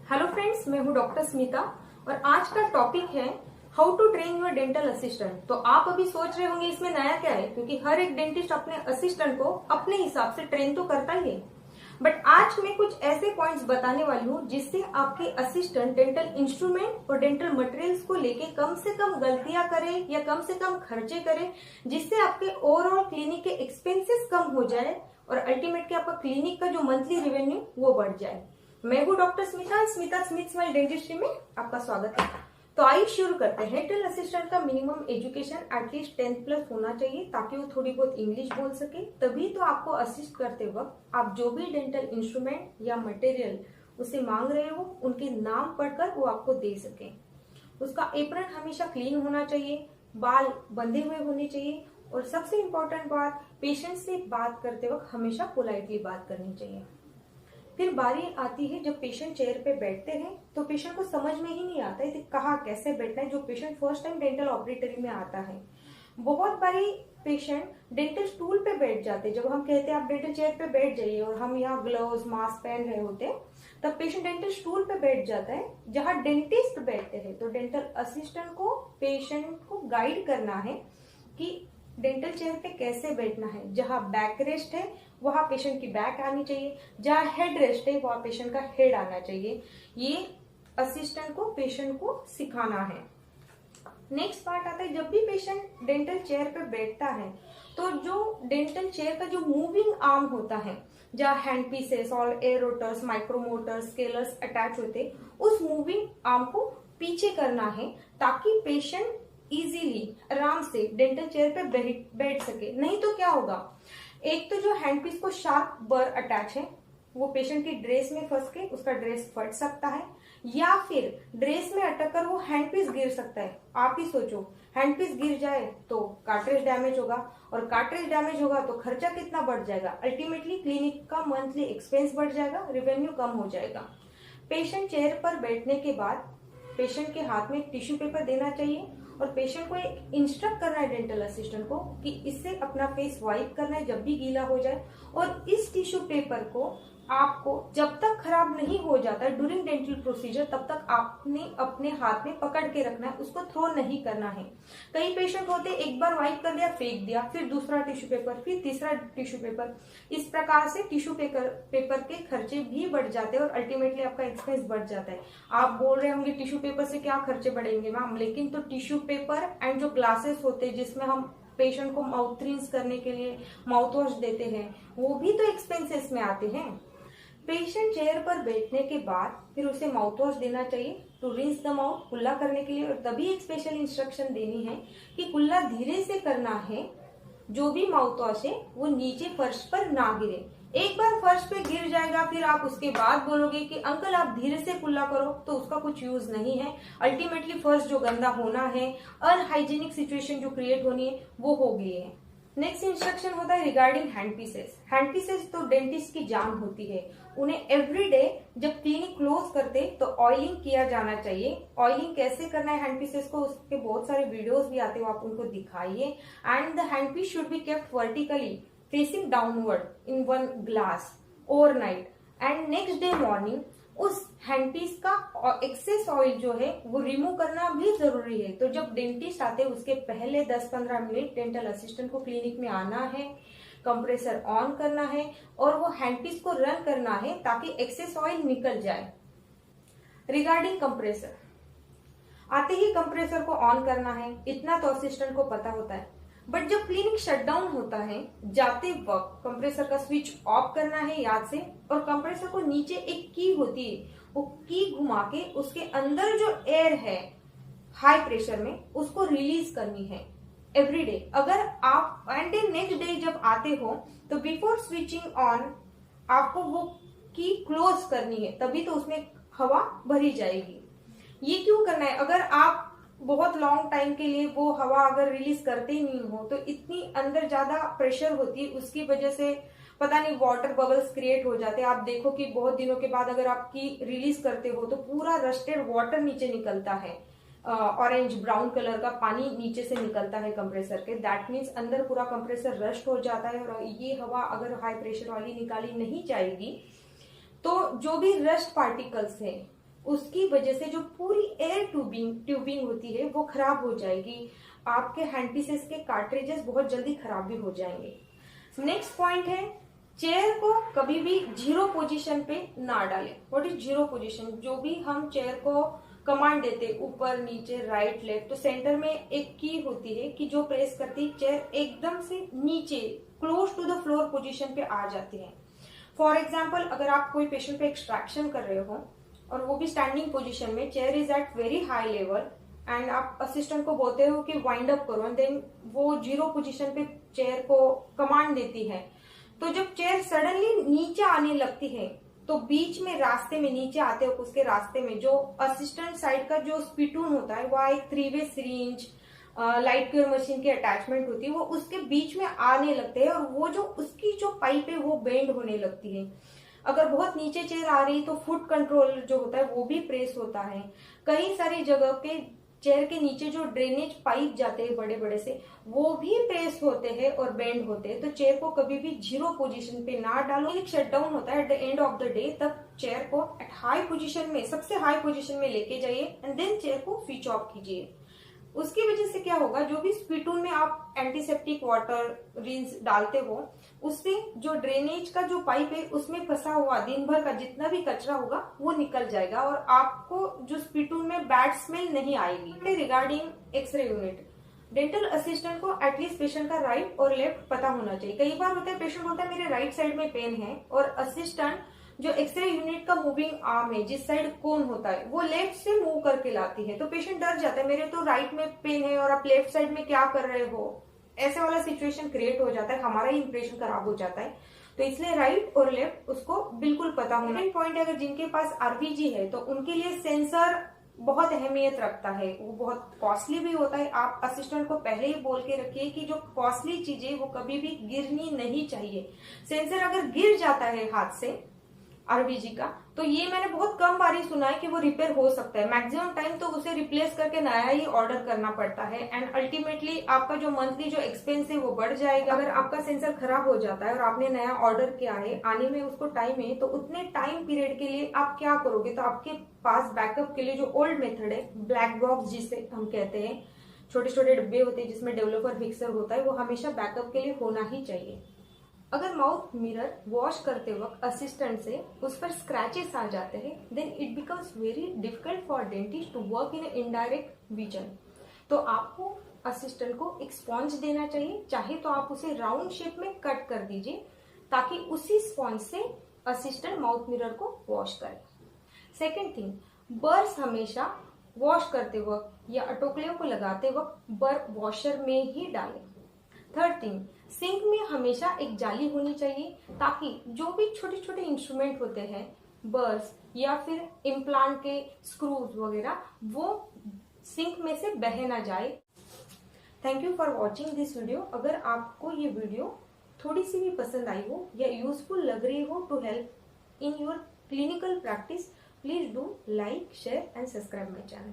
Hello friends, मैं हूं doctor Smita और आज का टॉपिक है how to train your dental assistant. तो आप अभी सोच रहे होंगे इसमें नया क्या है, क्योंकि हर एक डेंटिस्ट अपने असिस्टेंट को अपने हिसाब से ट्रेन तो करता ही है। बट आज मैं कुछ ऐसे पॉइंट्स बताने वाली हूँ जिससे आपके असिस्टेंट डेंटल इंस्ट्रूमेंट और डेंटल मटेरियल्स को लेके कम से कम गलतियां करे या कम से कम खर्चे करे, जिससे आपके ओवरऑल क्लिनिक के एक्सपेंसेस कम हो जाए और अल्टीमेटली आपका क्लिनिक का जो मंथली रेवेन्यू वो बढ़ जाए। मैं हूँ doctor Smita Smith smile dentistry में आपका स्वागत है। तो आइए शुरू करते हैं। डेंटल असिस्टेंट का minimum education at least 10th plus होना चाहिए ताकि वो थोड़ी बहुत इंग्लिश बोल सके, तभी तो आपको असिस्ट करते वक्त आप जो भी डेंटल इंस्ट्रूमेंट या मटेरियल उसे मांग रहे हो उनके नाम पढ़कर वो आपको दे सके। उसका एप्रन हमेशा क्लीन होना चाहिए, बाल बंधे हुए होने चाहिए और सबसे इम्पोर्टेंट बात, पेशेंट से बात करते वक्त हमेशा पोलाइटली बात करनी चाहिए। फिर बारी आती है जब पेशेंट चेयर पे बैठते हैं तो पेशेंट को समझ में ही नहीं आता है कि कहाँ कैसे बैठना है। जो patient first time dental operatory में आता है, बहुत बारी पेशेंट डेंटल स्टूल पे बैठ जाते हैं। जब हम कहते हैं आप डेंटल चेयर पे बैठ जाइए और हम यहाँ ग्लव्स मास्क पहन रहे होते हैं, तब पेशेंट डेंटल स्टूल पे बैठ जाता है जहाँ डेंटिस्ट बैठते हैं। तो डेंटल असिस्टेंट को पेशेंट को गाइड करना है कि डेंटल चेयर पे कैसे बैठना है। जहाँ बैक रेस्ट है वहां पेशेंट की बैक आनी चाहिए, जहाँ हेड रेस्ट है वहां पेशेंट का हेड आना चाहिए। ये असिस्टेंट को पेशेंट को सिखाना है। नेक्स्ट पार्ट आता है, जब भी पेशेंट डेंटल चेयर पे बैठता है तो जो डेंटल चेयर का जो मूविंग आर्म होता है, जहाँ हैंड पीसेस और एयर रोटर्स, माइक्रोमोटर्स, स्केलर्स अटैच होते, उस मूविंग आर्म को पीछे करना है ताकि पेशेंट इजीली आराम से डेंटल चेयर पे बैठ सके। नहीं तो क्या होगा, एक तो जो हैंडपीस को शार्प बर अटैच है वो पेशेंट की ड्रेस में फंस के उसका ड्रेस फट सकता है, या फिर ड्रेस में अटक कर वो हैंडपीस गिर सकता है। आप ही सोचो, हैंडपीस गिर जाए तो कार्ट्रिज डैमेज होगा और कार्ट्रिज डैमेज होगा तो खर्चा कितना बढ़ जाएगा। अल्टीमेटली क्लिनिक का मंथली एक्सपेंस बढ़ जाएगा, रेवेन्यू कम हो जाएगा। पेशेंट चेयर पर बैठने के बाद पेशेंट के हाथ में एक टिश्यू पेपर देना चाहिए और पेशेंट को एक इंस्ट्रक्ट करना है डेंटल असिस्टेंट को कि इससे अपना फेस वाइप करना है जब भी गीला हो जाए। और इस टिश्यू पेपर को आपको जब तक खराब नहीं हो जाता ड्यूरिंग डेंटल प्रोसीजर, तब तक आपने अपने हाथ में पकड़ के रखना है, उसको थ्रो नहीं करना है। कई पेशेंट होते एक बार वाइप कर दिया फेंक दिया, फिर दूसरा टिश्यू पेपर, फिर तीसरा टिश्यू पेपर। इस प्रकार से टिश्यू पेपर के खर्चे भी बढ़ जाते हैं और अल्टीमेटली आपका एक्सपेंस बढ़ जाता है। आप बोल रहे होंगे टिश्यू पेपर से क्या खर्चे बढ़ेंगे मैम, लेकिन तो टिश्यू पेपर एंड जो ग्लासेस होते हैं जिसमें हम पेशेंट को माउथ रिंस करने के लिए माउथ वॉश देते हैं, वो भी तो एक्सपेंसेस में आते हैं। पेशेंट चेयर पर बैठने के बाद फिर उसे माउथ वॉश देना चाहिए टू रिंस द माउथ, कुल्ला करने के लिए। और तभी एक स्पेशल इंस्ट्रक्शन देनी है कि कुल्ला धीरे से करना है, जो भी माउथ वॉश है वो नीचे फर्श पर ना गिरे। एक बार फर्श पे गिर जाएगा फिर आप उसके बाद बोलोगे कि अंकल आप धीरे से कुल्ला करो, तो उसका कुछ यूज नहीं है। अल्टीमेटली फर्श जो गंदा होना है, अनहाइजीनिक सिचुएशन जो क्रिएट होनी है वो हो गई है। नेक्स्ट इंस्ट्रक्शन होता है रिगार्डिंग हैंडपीसेस। हैंडपीसेस तो डेंटिस्ट की जान होती है, उन्हें एवरीडे जब क्लिनिक क्लोज करते तो ऑयलिंग किया जाना चाहिए। ऑयलिंग कैसे करना है हैंडपीसेस को, उसके बहुत सारे वीडियोस भी आते हो, आप उनको दिखाइए। And the handpiece should be kept vertically facing downward in one glass overnight and next day morning उस हैंडपीस का एक्सेस ऑयल जो है वो रिमूव करना भी जरूरी है। तो जब डेंटिस्ट आते हैं उसके पहले 10-15 मिनट डेंटल असिस्टेंट को क्लिनिक में आना है, कंप्रेसर ऑन करना है और वो हैंडपीस को रन करना है ताकि एक्सेस ऑयल निकल जाए। रिगार्डिंग कंप्रेसर, आते ही कंप्रेसर को ऑन करना है, इतना तो असिस्टेंट को पता होता है। बट जब क्लिनिक शटडाउन होता है, जाते वक्त कंप्रेसर का स्विच ऑफ करना है याद से, और कंप्रेसर को नीचे एक की होती है, वो की घुमा के उसके अंदर जो एयर है हाई प्रेशर में उसको रिलीज करनी है एवरीडे। अगर आप एंड नेक्स्ट डे जब आते हो तो बिफोर स्विचिंग ऑन आपको वो की क्लोज करनी है, तभी तो उसमें हवा भरी जाएगी। ये क्यों करना है, अगर आप बहुत लॉन्ग टाइम के लिए वो हवा अगर रिलीज करते ही नहीं हो तो इतनी अंदर ज्यादा प्रेशर होती है, उसकी वजह से पता नहीं वाटर बबल्स क्रिएट हो जाते हैं। आप देखो कि बहुत दिनों के बाद अगर आपकी रिलीज करते हो तो पूरा रस्टेड वाटर नीचे निकलता है, ऑरेंज ब्राउन कलर का पानी नीचे से निकलता है कंप्रेसर के। दैट मीन्स अंदर पूरा कंप्रेसर रस्ट हो जाता है और ये हवा अगर हाई प्रेशर वाली निकाली नहीं जाएगी तो जो भी रस्ट पार्टिकल्स है उसकी वजह से जो पूरी एयर ट्यूबिंग होती है वो खराब हो जाएगी। आपके हैंडपीसेस के कार्ट्रिजेस बहुत जल्दी खराब भी हो जाएंगे। नेक्स्ट पॉइंट है, चेयर को कभी भी जीरो पोजीशन पे ना डालें। What is zero position? जो भी हम चेयर को कमांड देते, ऊपर नीचे राइट लेफ्ट, तो सेंटर में एक की होती है कि जो प्रेस करती चेयर एकदम से नीचे close to the floor position पे आ जाती है। फॉर एग्जाम्पल, अगर आप कोई पेशेंट पे एक्सट्रैक्शन कर रहे हो और वो भी स्टैंडिंग पोजीशन में, chair is at very high level and आप असिस्टेंट को बोलते हो कि वाइंड अप करो, देन वो जीरो पोजीशन पे चेयर को कमांड देती है। तो जब चेयर सडनली नीचे आने लगती है तो बीच में रास्ते में नीचे आते हो उसके रास्ते में जो असिस्टेंट साइड का जो स्पिटून होता है, वह एक 3-वे सिरिंज लाइट क्योर मशीन की अटैचमेंट होती है, वो उसके बीच में आने लगते हैं और वो जो उसकी जो पाइप है वो बेंड होने लगती है। अगर बहुत नीचे चेयर आ रही तो फुट कंट्रोल जो होता है वो भी प्रेस होता है। कई सारी जगह पे चेयर के नीचे जो ड्रेनेज पाइप जाते हैं बड़े बड़े से, वो भी प्रेस होते हैं और बेंड होते हैं। तो चेयर को कभी भी जीरो पोजीशन पे ना डालो। एक शटडाउन होता है at the end of the day, तब चेयर को एट हाई पोजीशन में, सबसे हाई पोजीशन में लेके जाइए एंड देन चेयर को स्विच ऑफ कीजिए। उसकी वजह से क्या होगा, जो भी स्पिटून में आप एंटीसेप्टिक वाटर रिंस डालते हो, उससे जो ड्रेनेज का जो पाइप है उसमें फंसा हुआ दिन भर का जितना भी कचरा होगा वो निकल जाएगा और आपको जो स्पिटून में बैड स्मेल नहीं आएगी। Regarding X-ray unit, dental assistant को एटलीस्ट पेशेंट का राइट और लेफ्ट पता होना चाहिए। कई बार होता है पेशेंट बोलता है मेरे राइट साइड में पेन है और असिस्टेंट जो एक्सरे यूनिट का मूविंग आर्म है, जिस साइड कोन होता है, वो लेफ्ट से मूव करके लाती है। तो पेशेंट डर जाता है, मेरे तो राइट में पेन है और आप लेफ्ट साइड में क्या कर रहे हो, ऐसे वाला सिचुएशन क्रिएट हो जाता है, हमारा ही इंप्रेशन खराब हो जाता है। तो इसलिए राइट और लेफ्ट उसको बिल्कुल पता होना। पॉइंट है, अगर जिनके पास आरबीजी है तो उनके लिए सेंसर बहुत अहमियत रखता है, वो बहुत कॉस्टली भी होता है। आप असिस्टेंट को पहले ही बोल के रखिए कि जो कॉस्टली चीजें वो कभी भी गिरनी नहीं चाहिए। सेंसर अगर गिर जाता है हाथ से आरबीजी का, तो ये मैंने बहुत कम बार ही सुना है कि वो रिपेयर हो सकता है। मैक्सिमम टाइम तो उसे रिप्लेस करके नया ही ऑर्डर करना पड़ता है एंड अल्टीमेटली आपका जो मंथली जो एक्सपेंस है वो बढ़ जाएगा। अगर आपका सेंसर खराब हो जाता है और आपने नया ऑर्डर किया है, आने में उसको टाइम है, तो उतने टाइम पीरियड के लिए आप क्या करोगे? तो आपके पास बैकअप के लिए जो ओल्ड मेथड है, ब्लैक बॉक्स जिसे हम कहते हैं, छोटे छोटे डिब्बे होते हैं जिसमें डेवलपर फिक्सर होता है, वो हमेशा बैकअप के लिए होना ही चाहिए। अगर माउथ मिरर वॉश करते वक्त असिस्टेंट से उस पर स्क्रैचेस आ जाते हैं, then it becomes very difficult for dentist to work in indirect vision. तो आपको असिस्टेंट को एक स्पॉन्ज देना चाहिए, चाहे तो आप उसे राउंड शेप में कट कर दीजिए ताकि उसी स्पॉन्ज से असिस्टेंट माउथ मिरर को वॉश करे। सेकेंड थिंग, बर्स हमेशा वॉश करते वक्त या अटोकलियों को लगाते वक्त बर वॉशर में ही डालें। थर्ड थिंग, सिंक में हमेशा एक जाली होनी चाहिए ताकि जो भी छोटे छोटे इंस्ट्रूमेंट होते हैं, बर्स या फिर इम्प्लांट के स्क्रूज वगैरह, वो सिंक में से बह ना जाए। Thank you for watching this video. अगर आपको ये वीडियो थोड़ी सी भी पसंद आई हो या यूजफुल लग रही हो to help in your clinical practice, please do like, share and subscribe my channel.